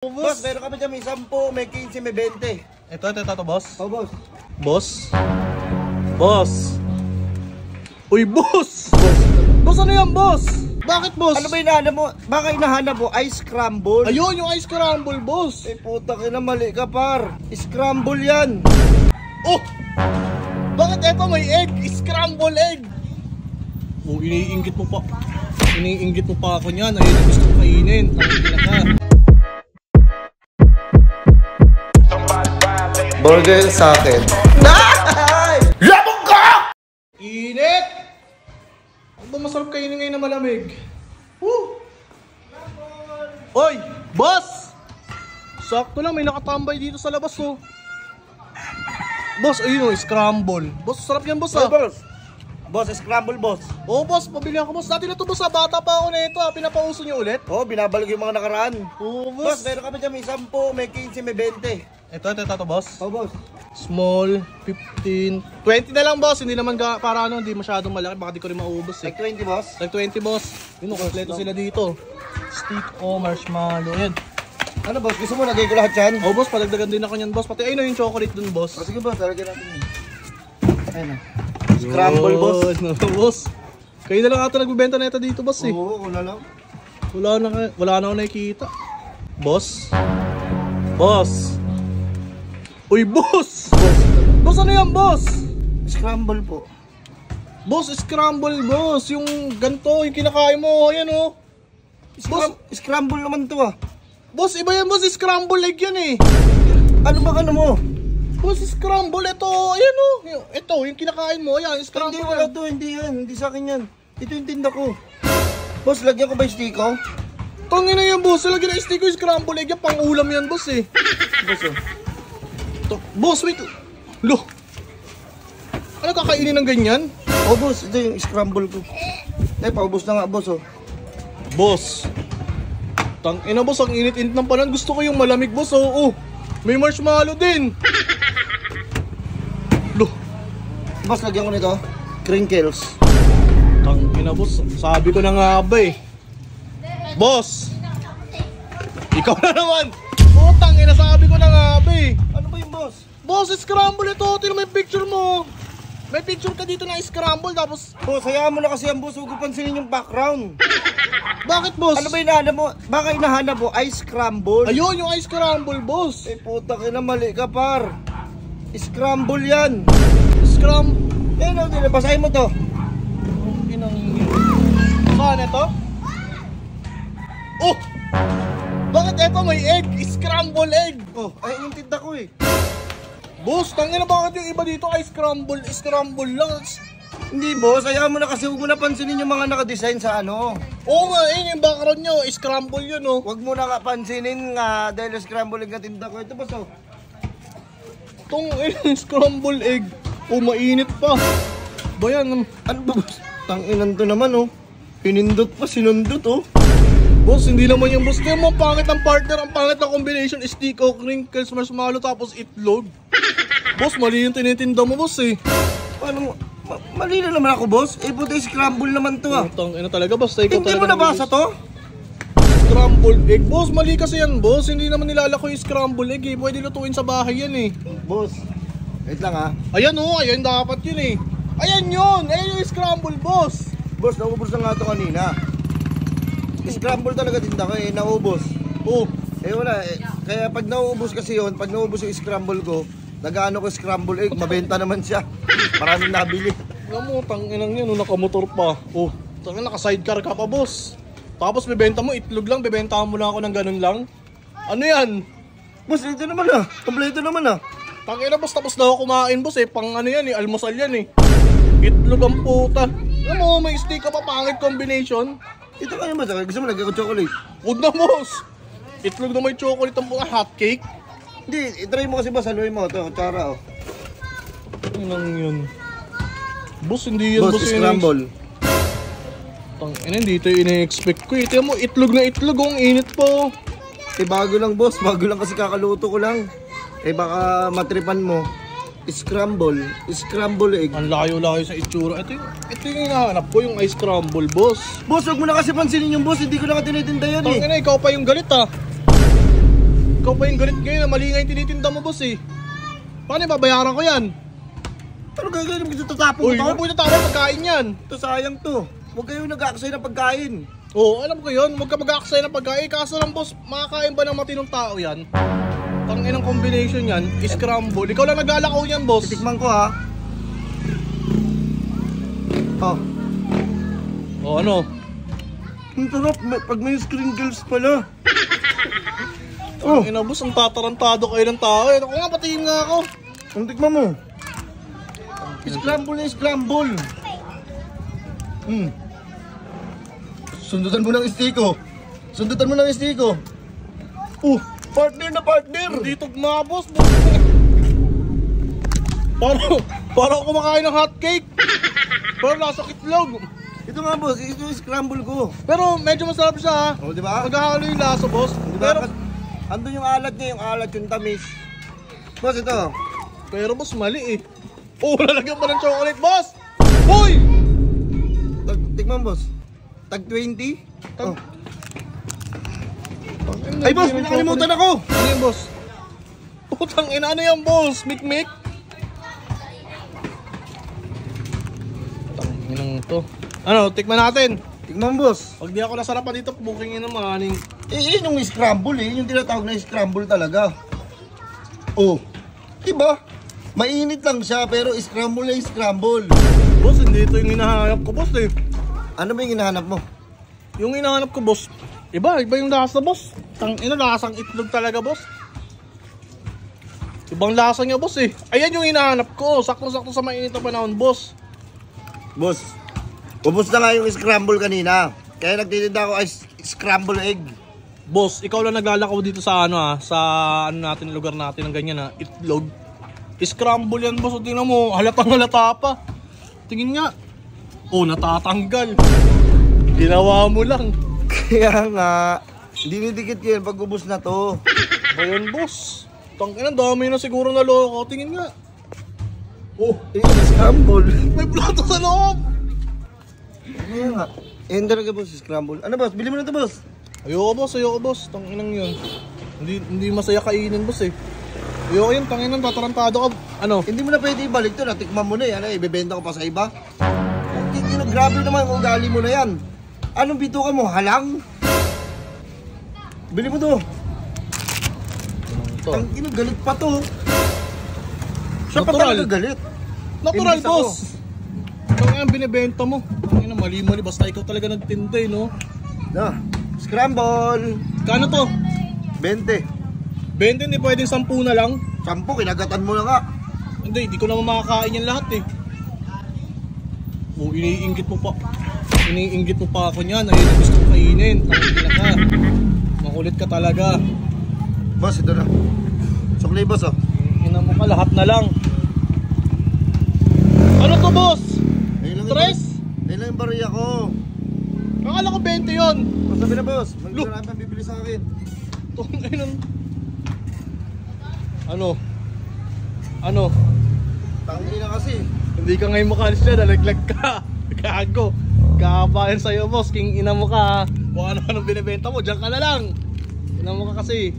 Boss, meron kami dyan, may 10, may 15, may 20. Ito, boss. Oh, boss. Boss? Boss? Uy, boss! Boss, ano yan, boss? Bakit, boss? Ano ba hinahanap mo? Baka hinahanap mo, ice scramble? Ayun, yung ice scramble, boss. Eh, puta ka na, mali ka, par. Scramble yan. Oh! Bakit eto may egg? Scramble egg! Oh, iniinggit mo pa. Iniinggit mo pa ako niyan. Ayun, gusto ko kainin. Tangin na ka. Burger sa akin. Labog ka! Init! Ano ba masarap kainin ngayon na malamig? Woo! Oy! Boss! Sakto lang, may nakatambay dito sa labas, oh. Boss, ayun, oh, scramble. Boss, sarap yan, boss, ah. Boss. Boss, scramble, boss. Oo, boss, pabili ako, boss. Dati na to, boss, ah. Bata pa ako na ito, ah. Pinapauso niyo ulit? Oh, binabalik yung mga nakaraan. Oo, Boss, boss. meron kami dyan, may 10, may 15, may 20. Ito, boss. Oh, boss. Small, 15, 20 na lang, boss. Hindi naman para ano, hindi masyadong malaki. Baka di ko rin maubos, eh. Like 20, boss. Like 20, boss. Yun, kompleto sila dito. Stick o marshmallow. Yan. Ano, boss? Gusto mo nagay ko lahat yan? Oh, boss, padagdagan din ako niyan, boss. Pati ayun, yung chocolate dun, boss. Oh, sige, boss. Talagyan natin yun. Ayun na. Scramble, boss. No, boss. Kayo na lang ata nagbibenta na ito dito, boss, eh. Oo, wala lang. Wala na ako nakikita. Boss? Boss? Uy, boss! Boss, ano yan, boss? Scramble po. Boss, scramble, boss. Yung ganito, yung kinakain mo. Ayan, oh. Boss, Scramble naman to, ah. boss, iba yan, boss. Scramble egg yan, eh. Ano ba ano mo? Boss, scramble. Ito, ayan, oh. Ito, yung kinakain mo. Ayan, scramble. Hindi, wala to. Hindi yan. Hindi sa akin yan. Ito yung tinda ko. Boss, lagyan ko ba yung stiko? Tangin na yan, boss. Lagyan na stick ko yung scramble egg yan. Pang-ulam yan, boss, eh. Boss, oh. Boss, wait. Lo. Ano kakainin ng ganyan? Oh, boss. Ito yung scramble ko. Eh, paubos na nga, boss, oh. Boss. Tangina, boss. Ang init-init ng panahon. Gusto ko yung malamig, boss. Oh. May marshmallow din. Lo. Boss, lagyan ko nito. Crinkles. Tangina, boss. Sabi ko na nga ba, eh. Boss. Ikaw na naman. Putang ina, sabi ko na nga ba, eh. Ano ba yung boss? Boss, scramble ito. Tingnan mo yung picture mo. May picture ka dito na scramble, tapos... Boss, hayaan mo na kasi ang boss. Huwag ko pansinin yung background. Bakit, boss? Ano ba hinahanap mo? Baka hinahanap mo, ice scramble? Ayun, yung ice scramble, boss. Eh, puta ka na, mali ka, par. Scramble yan. Scram... Eh, no, basahin mo to. Saan ito? Oh! Bakit ito may egg? Scramble egg! Oh, ay, yung tinda ko, eh. Boss, tangina, bakit yung iba dito ay scramble lang? Hindi, boss. Hayaan mo na kasi. Huwag mo na pansinin yung mga nakadesign sa ano. Oo nga, yung background nyo, scramble yun, oh. Huwag mo na pansinin nga dahil scramble egg na tinda ko. Ito, boss, oh. Itong scramble egg. Oh, mainit pa. Bayan, Ano ba, boss? Tanginan to naman, oh. Pinindot pa, sinundot, oh. boss, hindi naman yung boss. Kaya mo, pangit ang partner, ang pangit na combination. Stick o crinkles, marshmallow, tapos itlog. Boss, mali yung tinitinda mo, boss, eh. Paano mo? Mali na naman ako, boss. Eh, puta, scramble naman to, ah. Putang ina talaga, boss. Ikaw Hindi talaga mo nabasa to? scrambled egg. Boss, mali kasi yan, boss. Hindi naman nilalako yung scrambled egg, eh. Pwede lutuin sa bahay yan, eh. Boss, wait lang, ah. Ayan, oh. Ayan dapat yun, eh. Ayan yun. Ayan yung scramble, boss. Boss, naubos na nga ito kanina. Scramble talaga tinda ko, eh. Naubos. Oh. Eh, wala, eh. Kaya pag nauubos kasi yun, pag naubos yung scramble ko, nag-ano ko scramble egg, mabenta naman siya. Maraming nabili. Alam mo, tanginang yun, nakamotor pa. Oh, tangin, naka-sidecar ka pa, boss. Tapos bebenta mo, itlog lang, bebentahan mo lang ako ng ganun lang. Ano yan? Boss, ito naman, ah. Kompleto naman, ah. Tangina, boss, tapos na ako kumain, boss, eh. Pang ano yan, eh, almusal yan, eh. Itlog ang puta. Alam mo, may stick ka pa, pangit combination. Ito kayo ba? Gusto mo lagyan ko chocolate? Huwag na, boss. Itlog na may chocolate ang puta, hot cake. Hindi, itry mo kasi boss, haluin mo. Ito, kutsara, oh. Anong yun? Boss, hindi yan, Boss, scramble. Tangina, hindi ito yung ina-expect ko, eh. Tingnan mo, itlog na itlog, oh, ang init po. Eh, bago lang, boss. Bago lang kasi kakaluto ko lang. Eh, baka matripan mo. Scramble egg. Ang layo-layo sa itsura. Ito yung hinahanap ko, yung ice scramble, boss. Boss, huwag mo na kasi pansinin yung boss. Hindi ko na ka tinitinda yun, eh. Tangina, ikaw pa yung galit, ah. ikaw pa yung galit ngayon na mali nga yung tinitinda mo, boss eh. Paano yung babayaran ko yan? Ano gagawin mo? Tatapon Uy, huwag po yung tatawa pagkain yan. Ito sayang to. Huwag kayo nag-aaksay ng pagkain. Oo, alam ko yun. Huwag ka mag-aaksay ng pagkain. Kaso lang, boss, makakain ba ng matinong tao yan? Tangin ang combination yan. Scramble. Ikaw lang naglalakaw yan, boss. Titikman ko ha. Oh. O ano? Ang sarap. Pag may sprinkles pala. Oh. Ina, boss, ang tatarantado kayo ng tao. Ako nga, patingin nga ako. Ang tikman mo. Scramble na scramble. Sundutan mo ng istiko. Sundutan mo ng istiko. Partner na partner. Hindi tugma, boss. Parang kumakain ng hotcake. Pero nasa itlog. Ito nga boss, ito yung scramble ko. Pero medyo masarap siya ha. Oh, di ba? Maghahalo yung lasa, boss. Diba? Pero, Andun yung alat niya, yung alat yung tamis. Boss, ito. pero boss, mali eh. Oh, lalagyan pa ng chocolate, boss! Hoy! Tikman boss. Tag 20. Tag- Oh. Ay boss, pinakalimutan ako. Ano yan, boss? Putang ina, ano yan, boss? Mikmik? Putang inang to. Ano, tikman natin. Tikman boss. Pag di ako nasarapan dito, booking ng maning. Yun yung scramble eh. Yung tinatawag na scramble talaga. Oh. Diba? Mainit lang siya pero scramble na scramble. Boss, hindi ito yung hinahanap ko, boss eh. Ano ba yung hinahanap mo? Yung hinahanap ko, boss, iba yung lasa, boss. Ina, lasang itlog talaga, boss. Ibang lasa niya, boss eh. Ayan yung hinahanap ko. Sakto-sakto sa mainit na panahon, boss. Boss, ubos na nga yung scramble kanina. Kaya nagtitinda ako ay scramble egg. Boss, ikaw lang naglalakaw dito sa ano sa ano natin, lugar natin ng ganyan ha, itlog. Scramble yan, boss. O, tingnan mo, halatang halata pa. Tingin nga. Oh, natatanggal. Ginawa mo lang. Kaya nga, dinidikit yan pag ubos na to. Ayan, boss. Tangina, dami na siguro na loko. Tingin nga. Oh, Scramble. may plato sa loob. Kaya nga. Ender ka boss, scramble. Ano boss, bili mo na to boss. Ayoko, boss. Tanginang yun. Hindi masaya kainin, boss eh. Ayoko yun, tanginang tatarantado ka. Ano? Hindi mo na pwede ibalik to, natikman mo na yan. Ibebenta ko pa sa iba. Grabe naman kung ugali mo na yan. Anong bituka mo? Halang? Bili mo to. Ito. Ang galit pa to. Siya pa Natural. talaga galit. Natural, Imbis ako. boss. Tanginang binibenta mo. Tanginang mali-mali. Basta ikaw talaga nagtinda eh, no? Na, scramble. Kano to? 20. 20, hindi pwedeng 10 na lang. 10, kinagatan mo na nga. Hindi ko naman makakain yan lahat eh. Oh, iniinggit mo pa. Iniinggit mo pa ako niyan. Ayun, gusto ko kainin. Tangina ka. Makulit ka talaga. Boss, ito na. Sukli boss oh. Ina mo ka, lahat na lang. Ano to, boss? Ayun lang yung Tres? Ayun lang yung bariya ko. Akala ko 20 yun. Boss, sabi na boss. Look. Marami pang bibili sa akin. Tangina. Ano? Tangina kasi. Hindi ka ngayon makalis na, nalaglag ka. Gago. Kakabayan sa'yo, boss. King ina mo ka. Kung ano-ano binibenta mo, dyan ka na lang. Ina mo ka kasi.